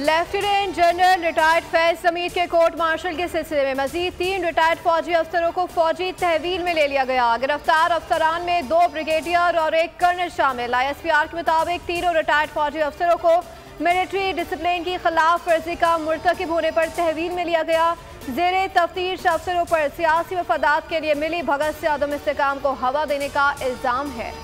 Lieutenant general retired Faiz Hamid के court martial के सिलसिले में मजीद 3 रिटायर्ड फौजी अफसरों को फौजी तहवील में ले लिया गया। गिरफ्तार अफसरान में 2 ब्रिगेडियर और 1 कर्नल शामिल। ISPR के मुताबिक तीनों रिटायर्ड फौजी अफसरों को मिलिट्री डिसिप्लिन की खिलाफ वर्जी का मुर्तकिब होने पर तहवील में लिया गया। जेरे तफ्तीश अफसरों पर सियासी मफादात के लिए मिली भगत से अदम इस्तेकाम को हवा देने का इल्जाम है।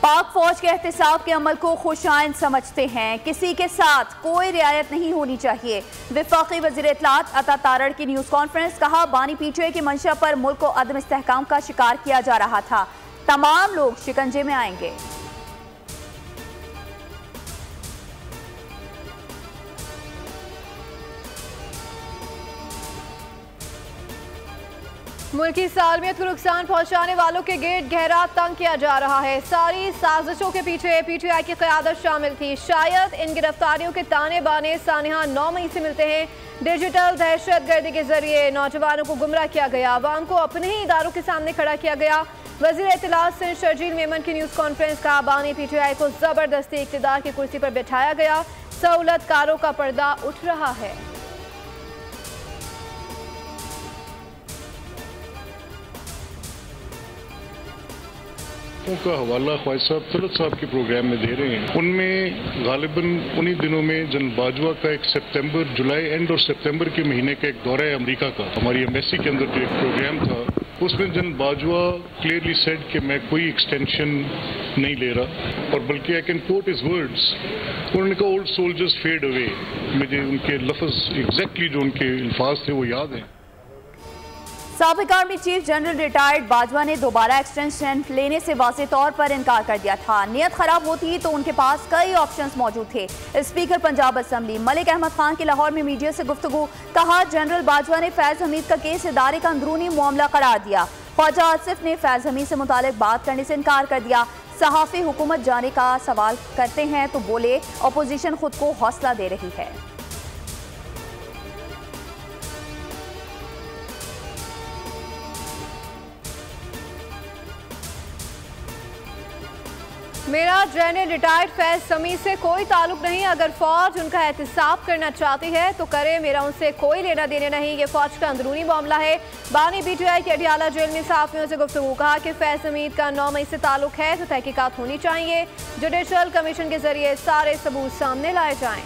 पाक फौज के एहतिसाब के अमल को खुशाइंद समझते हैं, किसी के साथ कोई रियायत नहीं होनी चाहिए। वफाकी वज़ीर इत्तलात अता तारड़ की न्यूज़ कॉन्फ्रेंस। कहा, बानी PTI की मंशा पर मुल्क को अदम इस्तेहकाम का शिकार किया जा रहा था। तमाम लोग शिकंजे में आएंगे। मुल्की सालमियत को नुकसान पहुंचाने वालों के गेट गहरा तंग किया जा रहा है। सारी साजिशों के पीछे PTI की क़यादत शामिल थी। शायद इन गिरफ्तारियों के ताने बाने सानिहा 9 मई से मिलते हैं। डिजिटल दहशत गर्दी के जरिए नौजवानों को गुमराह किया गया, अवाम को अपने ही इदारों के सामने खड़ा किया गया। वज़ीर इत्तलात सिंध शर्जील मेमन की न्यूज़ कॉन्फ्रेंस का बानी PTI को ज़बरदस्ती इक़्तिदार की कुर्सी पर बिठाया गया। सहूलतकारों का पर्दा उठ रहा है। का हवाला ख्वाजा साहब तलत साहब के प्रोग्राम में दे रहे हैं। उनमें गालिबन उन्हीं दिनों में जनरल बाजवा का एक सितंबर जुलाई एंड और सितंबर के महीने का एक दौरा है अमेरिका का, हमारी एम्बेसी के अंदर जो एक प्रोग्राम था, उसमें जनरल बाजवा क्लियरली सेड कि मैं कोई एक्सटेंशन नहीं ले रहा, और बल्कि I can quote his words, उन्होंने कहा ओल्ड सोल्जर्स फेड अवे। मुझे उनके लफ्ज एग्जैक्टली जो उनके अल्फाज थे वो याद हैं। साबिक army chief general retired Bajwa ने दोबारा एक्सटेंशन लेने से वाज़ेह तौर पर इनकार कर दिया था। नीयत खराब होती तो उनके पास कई ऑप्शंस मौजूद थे। स्पीकर पंजाब असम्बली मलिक अहमद खान की लाहौर में मीडिया से गुफ्तगू। कहा, जनरल बाजवा ने फैज हमीद का केस इदारे का अंदरूनी मामला करार दिया। ख्वाजा आसिफ ने फैज हमीद से मुतालिक बात करने से इनकार कर दिया। सहाफ़ी हुकूमत जाने का सवाल करते हैं तो बोले अपोजिशन खुद को हौसला दे रही है। मेरा जनरल रिटायर्ड फैज हमीद से कोई ताल्लुक नहीं। अगर फौज उनका एहतिसाब करना चाहती है तो करे, मेरा उनसे कोई लेना देना नहीं। ये फौज का अंदरूनी मामला है। बानी PTI के अडियाला जेल में सहाफ़ियों से गुफ्तगू। कहा कि फैज हमीद का 9 मई से ताल्लुक है तो तहकीकात होनी चाहिए। जुडिशल कमीशन के जरिए सारे सबूत सामने लाए जाएं।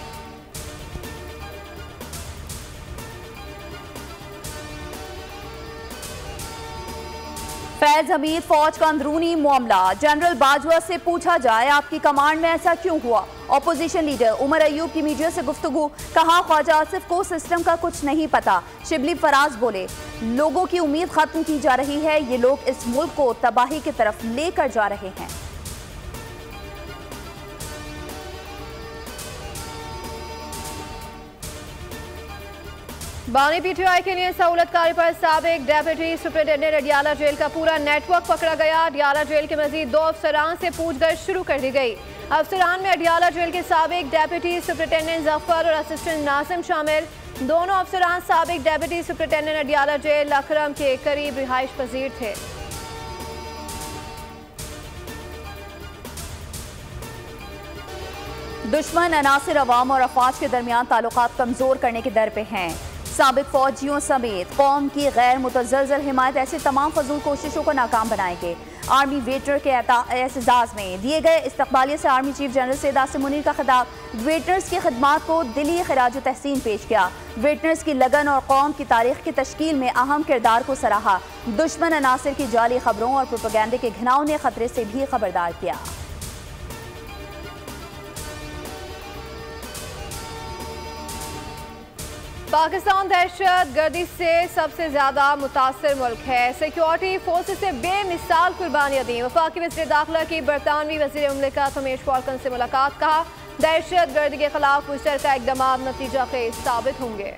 फैज हमीद फौज का अंदरूनी मामला, जनरल बाजवा से पूछा जाए आपकी कमांड में ऐसा क्यों हुआ। अपोजिशन लीडर उमर अयूब की मीडिया से गुफ्तगू। कहा, ख्वाजा आसिफ को सिस्टम का कुछ नहीं पता। शिबली फराज बोले, लोगों की उम्मीद खत्म की जा रही है, ये लोग इस मुल्क को तबाही की तरफ लेकर जा रहे हैं। बानी PTI के लिए सहूलतकारी पर साबिक डेप्यूटी सुपरिटेंडेंट अडियाला जेल का पूरा नेटवर्क पकड़ा गया। अडियाला जेल के मजीद 2 अफसरान से पूछताछ शुरू कर दी गई। अफसरान में अडियाला जेल के साबिक डेप्यूटी सुपरिटेंडेंट जफर और असिस्टेंट नासिम शामिल। दोनों अफसरान साबिक डेप्यूटी सुपरिटेंडेंट अडियाला जेल अकरम के करीब रिहाइश पजीर थे। दुश्मन अनासिर अवाम और अफवाज के दरमियान ताल्लुकात कमजोर करने के दर पे हैं। साबिक फौजियों समेत कौम की गैर मुतज़लज़ल हिमायत ऐसी तमाम फजूल कोशिशों को नाकाम बनाएंगे। आर्मी वेटर के एहतजाज में दिए गए इस्तकबालिया से army chief general Syed Asim Munir का खिताब। वेटनर्स की खिदमात को दिली खिराज तहसीन पेश किया। वेटनर्स की लगन और कौम की तारीख की तश्कील में अहम किरदार को सराहा। दुश्मन अनासिर की जाली खबरों और प्रोपेगेंडे के घिनौने खतरे से भी खबरदार किया। पाकिस्तान दहशत गर्दी से सबसे ज्यादा मुतासर मुल्क है। सिक्योरिटी फोर्सेस से बेमिसाल कुर्बानियां दी। वफाकी वज़ीर दाखिला की बरतानवी वज़ीर मुमलिकत हमीश फॉल्कन से मुलाकात। कहा, दहशत गर्दी के खिलाफ मुश्तरका इक़दाम नतीजा खेज साबित होंगे।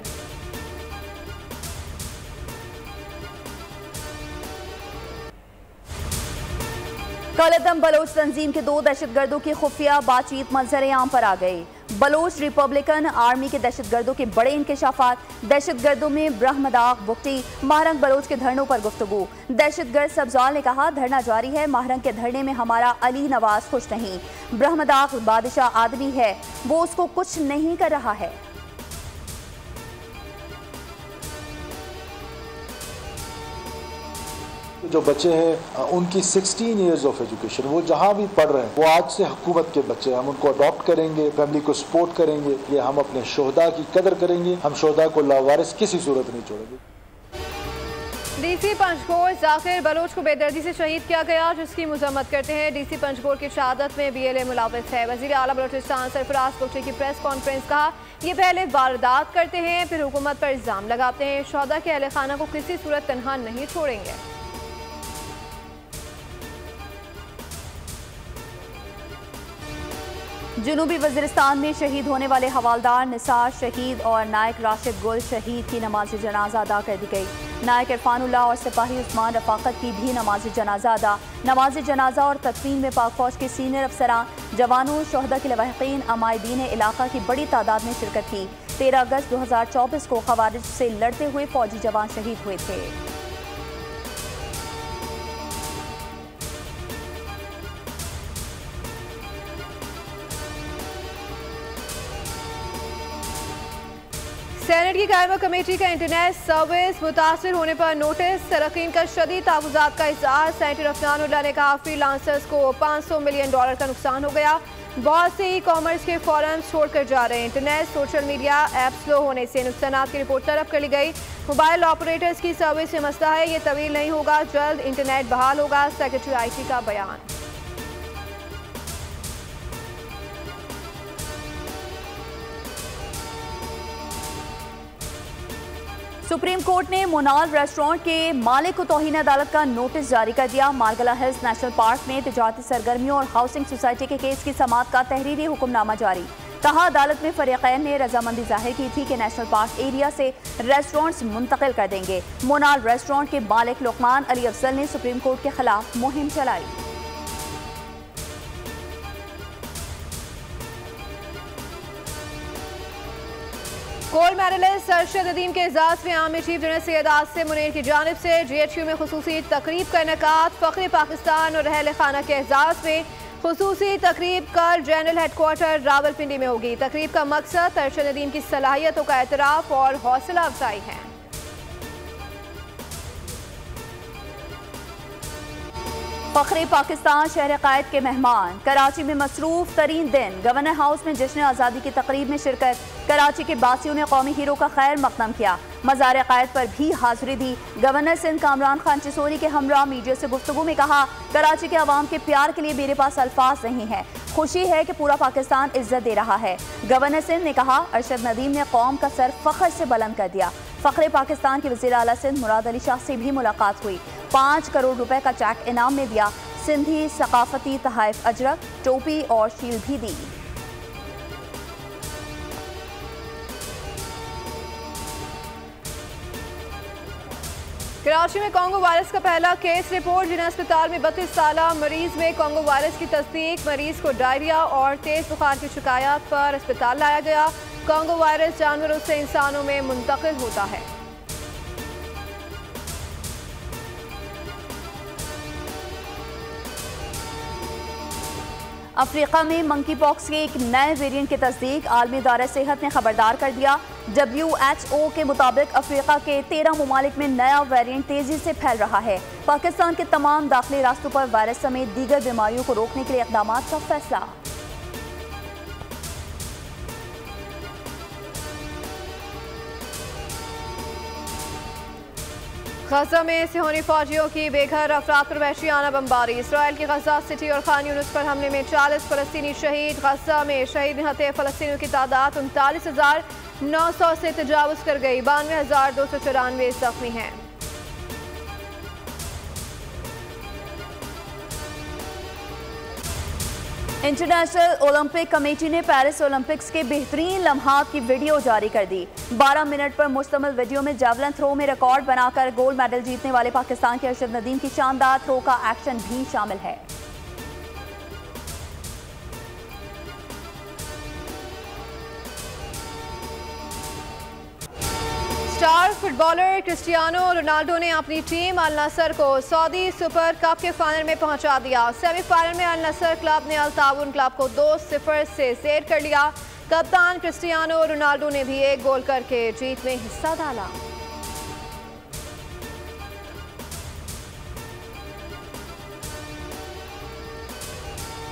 कलदम बलोच तंजीम के 2 दहशतगर्दों की खुफिया बातचीत मंजर आम पर आ गई। बलोच रिपब्लिकन आर्मी के दहशतगर्दों के बड़े इंकशाफात, दहशतगर्दों में ब्रह्मदाग बुगटी, महरंग बलोच के धरनों पर गुफ्तगू। दहशतगर्द सब्जाल ने कहा, धरना जारी है, महरंग के धरने में हमारा अली नवाज खुश नहीं। ब्रह्मदाग बादशाह आदमी है, वो उसको कुछ नहीं कर रहा है। जो बच्चे हैं उनकी 16 इयर्स ऑफ एजुकेशन, वो जहाँ भी पढ़ रहे हैं वो आज से हुकूमत के बच्चे हैं। हम उनको अडॉप्ट करेंगे, फैमिली को सपोर्ट करेंगे, ये हम अपने शोहदा की कदर करेंगे। हम शोहदा को लावारिस किसी सूरत नहीं छोड़ेंगे। डीसी पंचकोट जाकिर बलोच को बेदर्दी से शहीद किया गया, जिसकी मजम्मत करते हैं। डीसी पंचकोट की शहादत में BLA मुलाविस है। वजीर आला बलोचिस्तान सरफराज बुगटी की प्रेस कॉन्फ्रेंस कहा, ये पहले वारदात करते हैं फिर हुकूमत पर इल्जाम लगाते हैं। शोहदा के अहले खाना को किसी सूरत तनहा नहीं छोड़ेंगे। जनूबी वज़ीरिस्तान में शहीद होने वाले हवालदार निसार शहीद और नायक राशिद गुल शहीद की नमाज जनाजा अदा कर दी गई। नायक इरफानुल्लाह और सिपाही उस्मान रफाकत की भी नमाज जनाजा अदा। नमाज जनाजा और तकरीन में पाक फौज के सीनियर अफसरान, जवानों, शोहदा के लवाहिकीन, अमायदीन इलाका की बड़ी तादाद में शिरकत की। 13 अगस्त 2024 को खवारिज से लड़ते हुए फौजी जवान शहीद हुए थे। सेनेट की कायमा कमेटी का इंटरनेट सर्विस मुतासर होने पर नोटिस। सरकीन का शदीद तावुज़ात का इज़हार। सेनेटर अफनानुल्लाह ने कहा, फ्रीलांसर्स को $500 मिलियन का नुकसान हो गया। बहुत से ई कॉमर्स के फॉरम छोड़कर जा रहे हैं। Internet social media app slow होने से नुकसानात की रिपोर्ट तलब कर ली गई। मोबाइल ऑपरेटर्स की सर्विस में मसला है, ये तवील नहीं होगा, जल्द इंटरनेट बहाल होगा। सेक्रेटरी IT का बयान। सुप्रीम कोर्ट ने मोनाल रेस्टोरेंट के मालिक को तौहीन अदालत का नोटिस जारी कर दिया। मारगला हिल्स नेशनल पार्क में तिजारती सरगर्मियों और हाउसिंग सोसाइटी के केस की समाअत का तहरीरी हुक्मनामा जारी। कहा, अदालत में फरीकैन ने रजामंदी जाहिर की थी कि नेशनल पार्क एरिया से रेस्टोरेंट्स मुंतकिल कर देंगे। मोनाल रेस्टोरेंट के मालिक लुकमान अली अफजल ने सुप्रीम कोर्ट के खिलाफ मुहिम चलाई। गोल्ड मेडलिस्ट अरशद नदीम के एजाज में army chief general Syed Asim Munir की जानिब से GHQ में खुसूसी तकरीब का इनेकाद। फ़ख्र पाकिस्तान और अहले खाना के एजाज में खुसूसी तकरीब कल जनरल हेडक्वार्टर रावलपिंडी में होगी। तकरीब का मकसद अरशद नदीम की सलाहियतों का एतराफ़ और हौसला अफजाई है। फ़ख्र पाकिस्तान शहर कायद के मेहमान। कराची में मसरूफ तरीन दिन। गवर्नर हाउस में जश्न आज़ादी की तकरीब में शिरकत। कराची के बासियों ने कौमी हीरो का खैर मकदम किया। मज़ार कायद पर भी हाजिरी दी। गवर्नर सिंध कामरान खान चिसोरी के हमरा मीडिया से गुफ्तगू में कहा, कराची के अवाम के प्यार के लिए मेरे पास अल्फाज नहीं है। खुशी है कि पूरा पाकिस्तान इज्जत दे रहा है। गवर्नर सिंध ने कहा, अरशद नदीम ने कौम का सर फ़ख्र से बुलंद कर दिया। फ़ख्र पाकिस्तान के वज़ीर आला सिंध मुराद अली शाह से भी मुलाकात हुई। 5 करोड़ रुपए का चेक इनाम में दिया। सिंधी सकाफती तहाइफ अजरक, टोपी और शील्ड भी दी। कराची में कोंगो वायरस का पहला केस रिपोर्ट। जिला अस्पताल में 32 साला मरीज में कोंगो वायरस की तस्दीक। मरीज को डायरिया और तेज बुखार की शिकायत पर अस्पताल लाया गया। कोंगो वायरस जानवरों से इंसानों में मुंतकिल होता है। अफ्रीका में मंकी पॉक्स के एक नए वेरिएंट की तस्दीक। आलमी इदारा सेहत ने खबरदार कर दिया। WHO के मुताबिक अफ्रीका के 13 ममालिक में नया वेरिएंट तेजी से फैल रहा है। पाकिस्तान के तमाम दाखिली रास्तों पर वायरस समेत दीगर बीमारियों को रोकने के लिए इक़दाम का फैसला। गजा में सिहोनी फौजियों की बेघर अफराद पर वहशियाना बमबारी। इसराइल की गजा सिटी और खान यूनिस पर हमले में 40 फ़लस्तीनी शहीद। गजा में शहीद निहत्ते फ़लस्तीनियों की तादाद 39,900 से तजावुज़ कर गई। 92,294 जख्मी हैं। इंटरनेशनल ओलंपिक कमेटी ने पेरिस ओलंपिक्स के बेहतरीन लम्हात की वीडियो जारी कर दी। 12 मिनट पर मुश्तमिल वीडियो में जेवलिन थ्रो में रिकॉर्ड बनाकर गोल्ड मेडल जीतने वाले पाकिस्तान के अरशद नदीम की शानदार थ्रो का एक्शन भी शामिल है। फुटबॉलर क्रिस्टियानो रोनाल्डो ने अपनी टीम अल नसर को सऊदी सुपर कप के फाइनल में पहुंचा दिया। सेमीफाइनल में अल नसर क्लब ने अल ताउन क्लब को 2-0 से जेर कर लिया। कप्तान क्रिस्टियानो रोनाल्डो ने भी एक गोल करके जीत में हिस्सा डाला।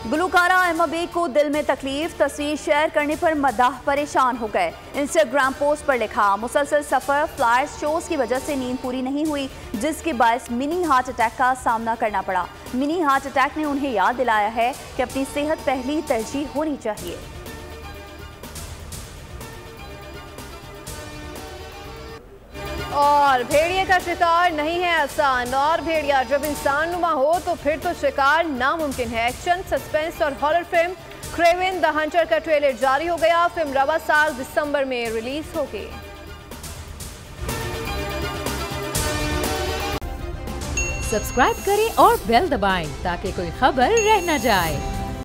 गुलकारा एमा बेग को दिल में तकलीफ, तस्वीर शेयर करने पर मदाह परेशान हो गए। इंस्टाग्राम पोस्ट पर लिखा, मुसलसल सफर फ्लायर्स शोज की वजह से नींद पूरी नहीं हुई, जिसके बायस मिनी हार्ट अटैक का सामना करना पड़ा। मिनी हार्ट अटैक ने उन्हें याद दिलाया है कि अपनी सेहत पहली तरजीह होनी चाहिए। और भेड़िए का शिकार नहीं है आसान, और भेड़िया जब इंसान नुमा हो तो फिर तो शिकार नामुमकिन है। एक्शन, सस्पेंस और horror film Kraven the Hunter का ट्रेलर जारी हो गया। फिल्म रवा साल दिसंबर में रिलीज होगी। सब्सक्राइब करें और बेल दबाएं ताकि कोई खबर रह न जाए।